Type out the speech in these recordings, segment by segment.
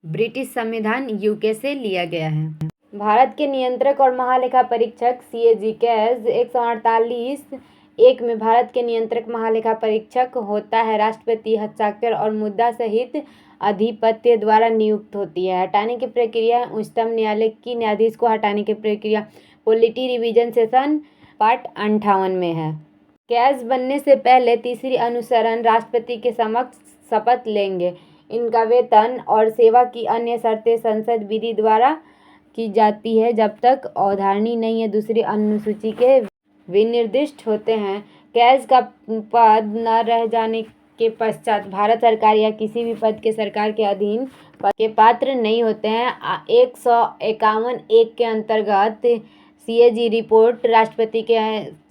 British संविधान UK से लिया गया है। भारत के नियंत्रक और महालेखा परीक्षक सीएजी कैज 148(1) में भारत के नियंत्रक महालेखा परीक्षक होता है। राष्ट्रपति हस्ताक्षर और मुद्रा सहित अधिपत्य द्वारा नियुक्त होती है। हटाने की प्रक्रिया उच्चतम न्यायालय की न्यायाधीश को हटाने की प्रक्रिया पॉलिटी रिवीजन सेशन पार्ट 58 में है। कैज बनने से पहले तीसरी अनुसरण राष्ट्रपति के समक्ष शपथ लेंगे। इनका वेतन और सेवा की अन्य शर्तें संसद विधि द्वारा की जाती है जब तक अवधारणीय नहीं है। दूसरी अनुसूची के विनिर्दिष्ट होते हैं। कैज का पद न रह जाने के पश्चात भारत सरकार या किसी भी पद के सरकार के अधीन पद के पात्र नहीं होते हैं। 151(1) के अंतर्गत सीएजी रिपोर्ट राष्ट्रपति के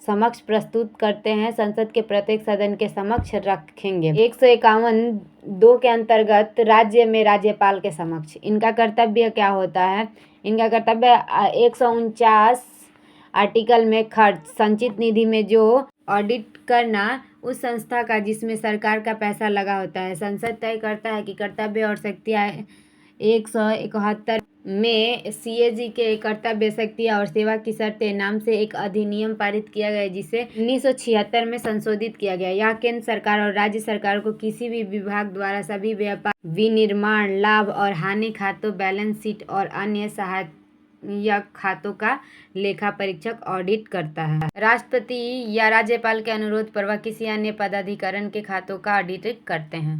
समक्ष प्रस्तुत करते हैं, संसद के प्रत्येक सदन के समक्ष रखेंगे। 151(2) के अंतर्गत राज्य में राज्यपाल के समक्ष। इनका कर्तव्य क्या होता है? इनका कर्तव्य 149 आर्टिकल में खर्च संचित निधि में जो ऑडिट करना उस संस्था का जिसमें सरकार का पैसा लगा होता है। संसद तय करता है कि कर्तव्य और शक्तियाँ 171 में सीएजी के कर्तव्य, शक्तियाँ और सेवा की शर्तें नाम से एक अधिनियम पारित किया गया जिसे 1976 में संशोधित किया गया। यह केंद्र सरकार और राज्य सरकार को किसी भी विभाग द्वारा सभी व्यापार, विनिर्माण, लाभ और हानि खातों, बैलेंस शीट और अन्य सहायक खातों का लेखा परीक्षक ऑडिट करता है। राष्ट्रपति या राज्यपाल के अनुरोध पर वह किसी अन्य पदाधिकारी के खातों का ऑडिट करते हैं।